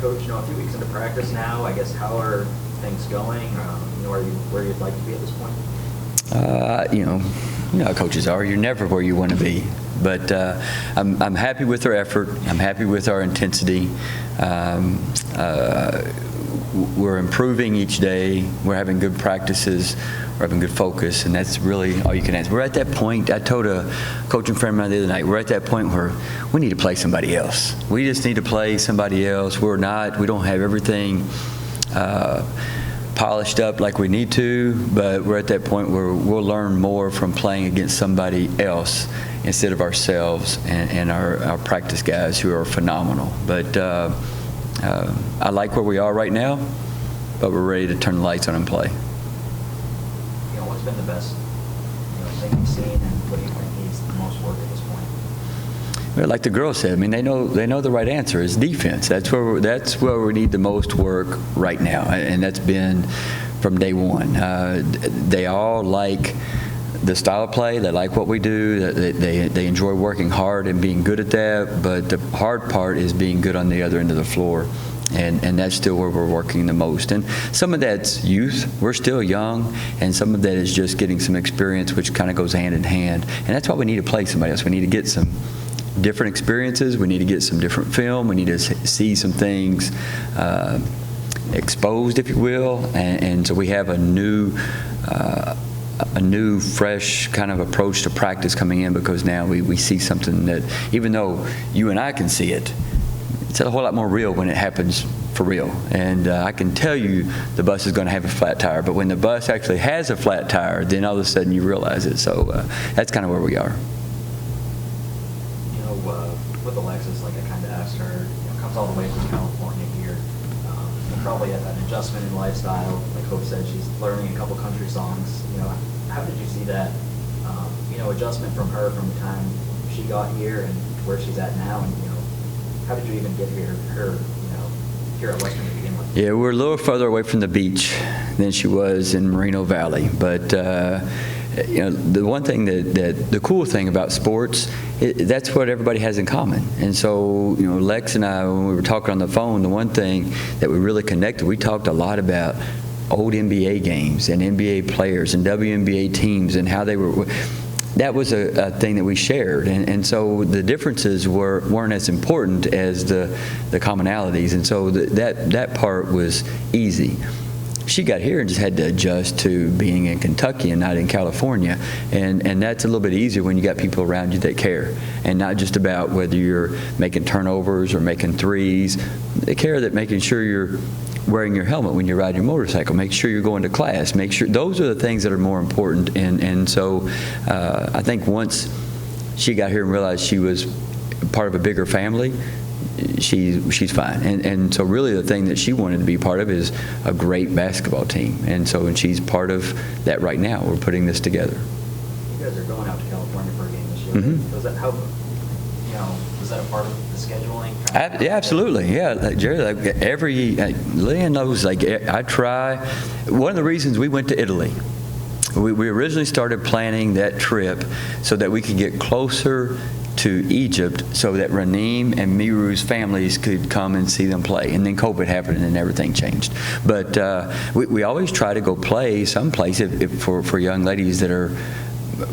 Coach, a few weeks into practice now, I guess, how are things going? Are you where you'd like to be at this point? You know how coaches are. You're never where you want to be. But I'm happy with our effort. I'm happy with our intensity. We're improving each day. We're having good practices. We're having good focus, and that's really all you can ask. We're at that point. I told a coaching friend of mine the other night, we're at that point where we need to play somebody else. We just need to play somebody else. We don't have everything polished up like we need to, but we're at that point where we'll learn more from playing against somebody else instead of ourselves and our practice guys who are phenomenal. But I like where we are right now, but we're ready to turn the lights on and play. What's been the best thing you've seen, and what do you think needs the most work at this point? Well, like the girls said, they know the right answer is defense. That's where we need the most work right now, and that's been from day one. They all like the style of play. They like what we do. They enjoy working hard and being good at that. But the hard part is being good on the other end of the floor. And that's still where we're working the most. And some of that's youth. We're still young. And some of that is just getting some experience, which kind of goes hand in hand. And that's why we need to play somebody else. We need to get some different experiences. We need to get some different film. We need to see some things exposed, if you will. And so we have a new fresh kind of approach to practice coming in, because now we see something that, even though you and I can see it, it's a whole lot more real when it happens for real. And I can tell you the bus is going to have a flat tire, but when the bus actually has a flat tire, then all of a sudden you realize it. So that's kind of where we are. With Alexis, like I kind of asked her, comes all the way from California here, and probably an adjustment in lifestyle. Like Hope said, she's learning a couple country songs. How did you see that, adjustment from her from the time she got here and where she's at now, and how did you even get here at Western to begin with? Yeah, we're a little further away from the beach than she was in Moreno Valley, but the one thing that the cool thing about sports, that's what everybody has in common. And so, Lex and I, when we were talking on the phone, the one thing that we really connected, we talked a lot about old NBA games and NBA players and WNBA teams and how they were. That was a thing that we shared, and so the differences weren't as important as the commonalities, and so that part was easy. She got here and just had to adjust to being in Kentucky and not in California, and that's a little bit easier when you got people around you that care, and not just about whether you're making turnovers or making threes. They care that making sure you're wearing your helmet when you ride your motorcycle, make sure you're going to class, make sure those are the things that are more important. And so I think once she got here and realized she was part of a bigger family, she's fine. And so really the thing that she wanted to be part of is a great basketball team. And she's part of that right now. We're putting this together. You guys are going out to California for a game this year. Mm-hmm. Does that help? Was that a part of the scheduling? Yeah, absolutely. Yeah, Jerry, Leanne knows, I try. One of the reasons we went to Italy, we originally started planning that trip so that we could get closer to Egypt so that Raneem and Miru's families could come and see them play. And then COVID happened and everything changed. But we always try to go play someplace for young ladies that are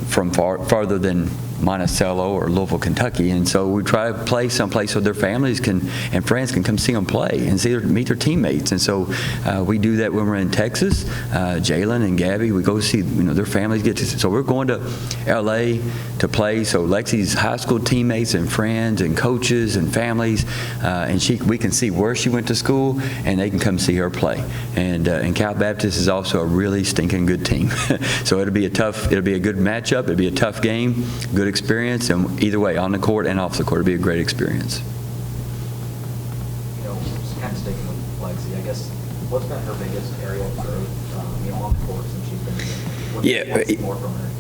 from farther than Monticello or Louisville, Kentucky, and so we try to play someplace so their families and friends can come see them play and meet their teammates. And so we do that when we're in Texas. Jalen and Gabby, we go see their families get to. So we're going to L.A. to play. So Lexi's high school teammates and friends and coaches and families, and we can see where she went to school, and they can come see her play. And Cal Baptist is also a really stinking good team. So it'll be a good matchup. It'll be a tough game. Good experience, and either way, on the court and off the court, it'll be a great experience. Just kind of sticking with Lexi, I guess, what's been her biggest area of growth, on the court since she's been here? What's more from her?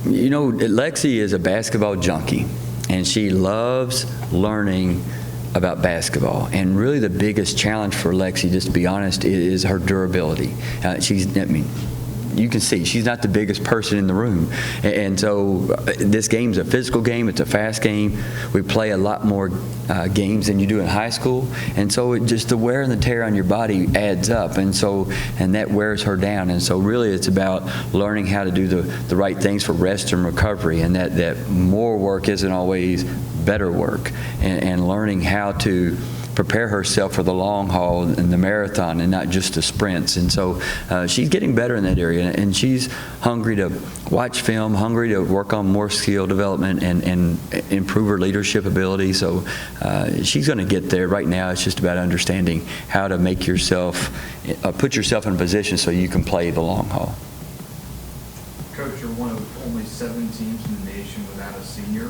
Lexi is a basketball junkie, and she loves learning about basketball. And really the biggest challenge for Lexi, just to be honest, is her durability. you can see she's not the biggest person in the room. And so this game's a physical game. It's a fast game. We play a lot more games than you do in high school. And so just the wear and the tear on your body adds up. And that wears her down. And so really it's about learning how to do the right things for rest and recovery, and that more work isn't always better work, and learning how to prepare herself for the long haul and the marathon and not just the sprints. And so she's getting better in that area, and she's hungry to watch film, hungry to work on more skill development and improve her leadership ability. So she's going to get there. Right now it's just about understanding how to make yourself, put yourself in a position so you can play the long haul. Coach, you're one of only 7 teams in the nation without a senior.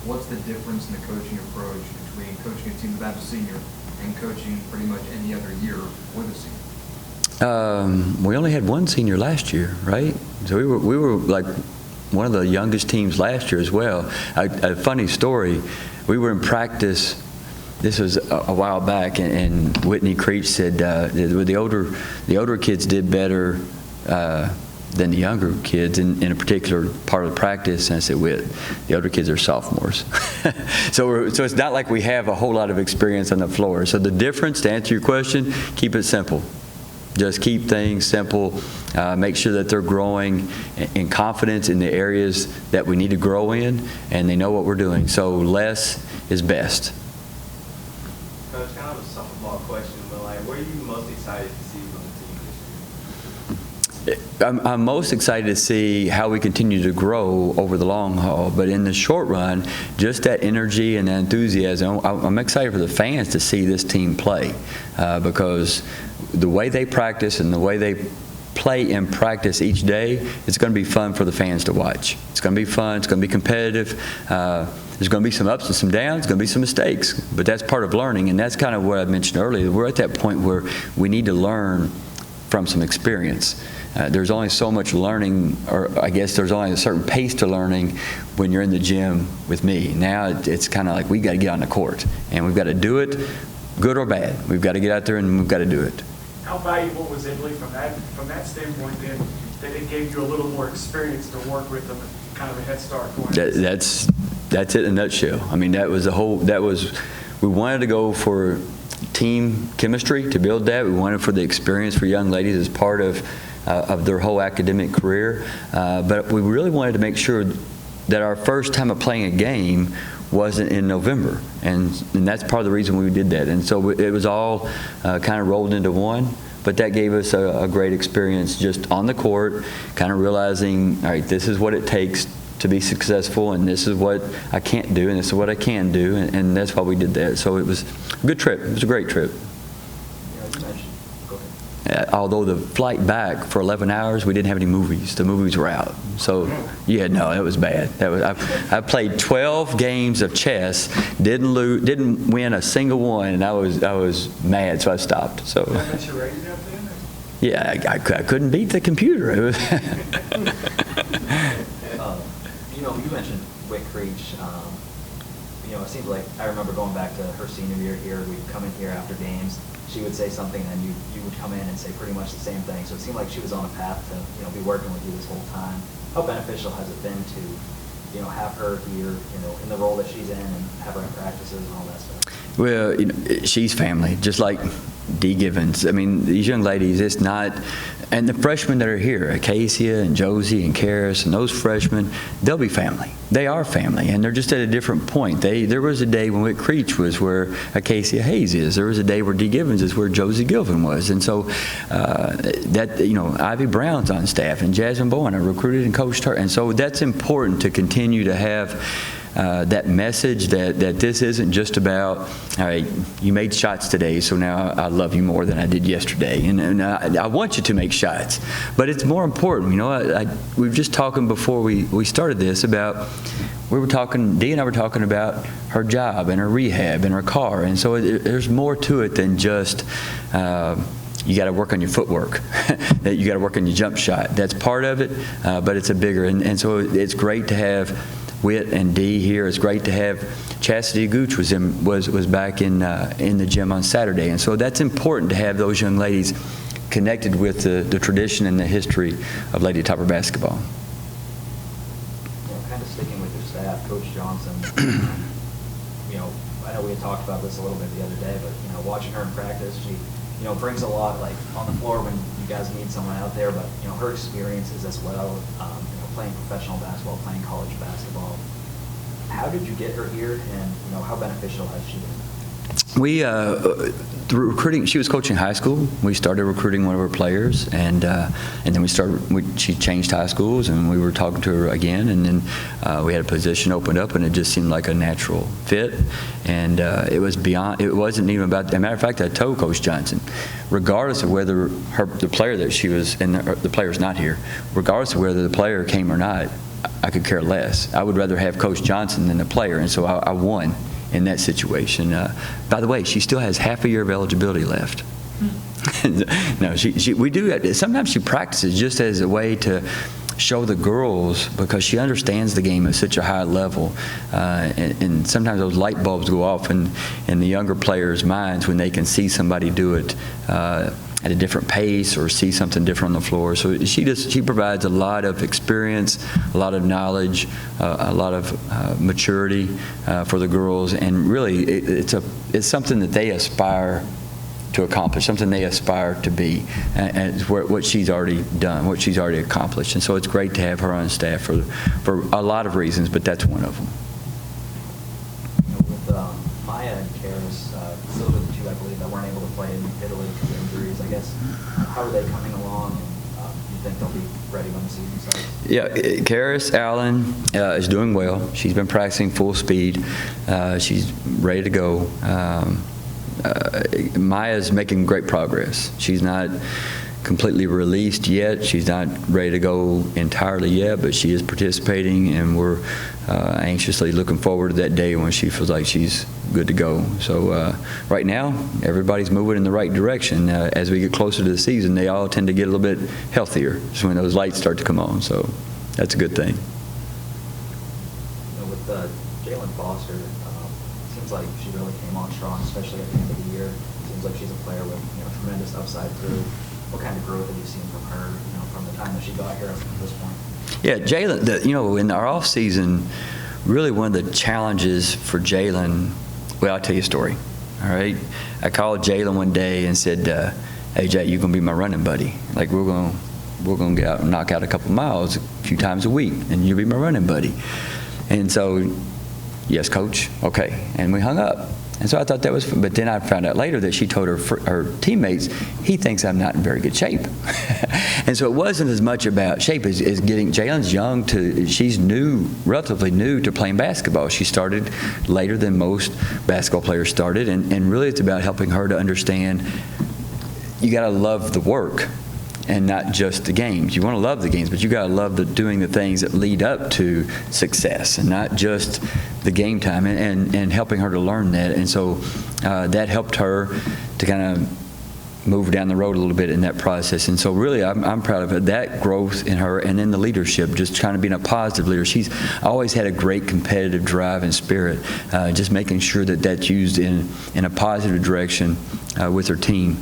What's the difference in the coaching approach between coaching a team without a senior and coaching pretty much any other year with a senior? We only had one senior last year, right? So we were like one of the youngest teams last year as well. A funny story, we were in practice. This was a while back, and Whitney Creech said the older kids did better than the younger kids in a particular part of the practice. And I said, the older kids are sophomores. So it's not like we have a whole lot of experience on the floor. So the difference, to answer your question, keep it simple. Just keep things simple. Make sure that they're growing in confidence in the areas that we need to grow in, and they know what we're doing. So less is best. Coach, kind of a softball question, but what are you most excited to see from the team this year? I'm most excited to see how we continue to grow over the long haul. But in the short run, just that energy and that enthusiasm, I'm excited for the fans to see this team play, because the way they practice and the way they play in practice each day, it's going to be fun for the fans to watch. It's going to be fun. It's going to be competitive. There's going to be some ups and some downs. There's going to be some mistakes, but that's part of learning, and that's kind of what I mentioned earlier. We're at that point where we need to learn from some experience. There's only so much learning, or I guess there's only a certain pace to learning when you're in the gym with me. Now it's kind of like we got to get on the court, and we've got to do it, good or bad. We've got to get out there and we've got to do it. How valuable was Italy from that standpoint then, that it gave you a little more experience to work with them and kind of a head start going? That's it in a nutshell. I mean, we wanted to go for team chemistry, to build that. We wanted for the experience for young ladies as part of their whole academic career. But we really wanted to make sure that our first time of playing a game wasn't in November. And that's part of the reason we did that. And so it was all kind of rolled into one. But that gave us a great experience just on the court, kind of realizing, all right, this is what it takes to be successful, and this is what I can't do, and this is what I can do, and that's why we did that. So it was a good trip. It was a great trip. You mentioned, go ahead. Although the flight back for 11 hours, we didn't have any movies. The movies were out. So, yeah, no, it was bad. I played 12 games of chess, didn't win a single one, and I was mad, so I stopped. So, That's your rating up then? yeah, I couldn't beat the computer. It was You mentioned Wes Creech. It seems like I remember going back to her senior year here. We'd come in here after games. She would say something, and you would come in and say pretty much the same thing. So it seemed like she was on a path to be working with you this whole time. How beneficial has it been to have her here in the role that she's in, and have her in practices and all that stuff? Well, she's family, just like Dee Givens. I mean, these young ladies, it's not, and the freshmen that are here, Acacia and Josie and Karis and those freshmen, they'll be family. They are family, and they're just at a different point. There was a day when Wes Creech was where Acacia Hayes is. There was a day where Dee Givens is where Josie Gilvin was. And so Ivy Brown's on staff, and Jasmine Bowen, I recruited and coached her. And so that's important to continue to have that message that this isn't just about, all right, you made shots today, so now I love you more than I did yesterday. And I want you to make shots. But it's more important. We were just talking before we started this about, Dee and I were talking about her job and her rehab and her car. And so there's more to it than just, you got to work on your footwork. That you got to work on your jump shot. That's part of it, but it's a bigger. And so it's great to have Whit and Dee here. It's great to have Chastity Gooch was back in the gym on Saturday, and so that's important to have those young ladies connected with the tradition and the history of Lady Topper basketball. Kind of sticking with your staff, Coach Johnson, I know we had talked about this a little bit the other day, but, watching her in practice, she, brings a lot, like, on the floor when you guys need someone out there, but, her experiences as well, playing professional basketball, playing college basketball. How did you get her here, and, how beneficial has she been? We the recruiting. She was coaching high school. We started recruiting one of her players, and then she changed high schools, and we were talking to her again, and then we had a position opened up, and it just seemed like a natural fit. And it was beyond. It wasn't even about. As a matter of fact, I told Coach Johnson, regardless of whether the player that she was, and the player's not here, regardless of whether the player came or not, I could care less. I would rather have Coach Johnson than the player, and so I won in that situation. By the way, she still has half a year of eligibility left. No, we do. Sometimes she practices just as a way to show the girls, because she understands the game at such a high level, and sometimes those light bulbs go off in the younger players' minds when they can see somebody do it at a different pace or see something different on the floor. So she provides a lot of experience, a lot of knowledge, a lot of maturity for the girls, and really it's something that they aspire to accomplish, something they aspire to be, and what she's already done, what she's already accomplished. And so it's great to have her on staff for a lot of reasons, but that's one of them. With Maya and Karis, those are the two, I believe, that weren't able to play in Italy because of injuries. I guess, how are they coming along, and do you think they'll be ready when the season starts? Yeah, Karis Allen is doing well. She's been practicing full speed. She's ready to go. Maya's making great progress. She's not completely released yet. She's not ready to go entirely yet, but she is participating, and we're anxiously looking forward to that day when she feels like she's good to go. So right now, everybody's moving in the right direction. As we get closer to the season, they all tend to get a little bit healthier. So when those lights start to come on, so that's a good thing. With Jalen Foster, seems like she really came on strong, especially at the end of the year. Seems like she's a player with tremendous upside too. What kind of growth have you seen from her, from the time that she got here up to this point? Yeah, Jalen, in our off season, really one of the challenges for Jalen. Well, I'll tell you a story. All right, I called Jalen one day and said, "Hey Jay, you're gonna be my running buddy. Like we're gonna get out and knock out a couple miles a few times a week, and you'll be my running buddy." And so, yes, coach. Okay, and we hung up. And so I thought that was, but then I found out later that she told her teammates, he thinks I'm not in very good shape. And so it wasn't as much about shape as getting, Jalen's young she's relatively new to playing basketball. She started later than most basketball players started, and really it's about helping her to understand you got to love the work and not just the games. You want to love the games, but you got to love doing the things that lead up to success, and not just the game time, and helping her to learn that. And so that helped her to kind of move down the road a little bit in that process. And so really I'm proud of it, that growth in her, and then the leadership, just trying to be a positive leader. She's always had a great competitive drive and spirit, just making sure that that's used in a positive direction with her team.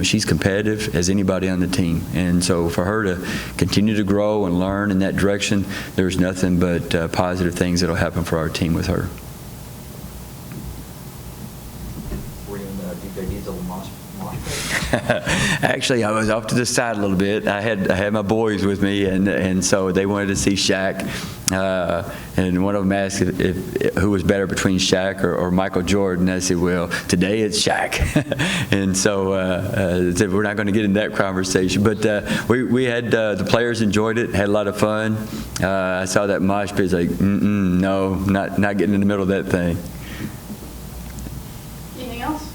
She's competitive as anybody on the team, and so for her to continue to grow and learn in that direction, there's nothing but positive things that'll happen for our team with her. Were you in the DJ Diesel mosh pit? Actually, I was off to the side a little bit. I had my boys with me, and so they wanted to see Shaq. And one of them asked who was better between Shaq or Michael Jordan. I said, well, today it's Shaq. And so said, we're not going to get in that conversation. But we had the players enjoyed it, had a lot of fun. I saw that mosh pit, like, no, not getting in the middle of that thing. Anything else?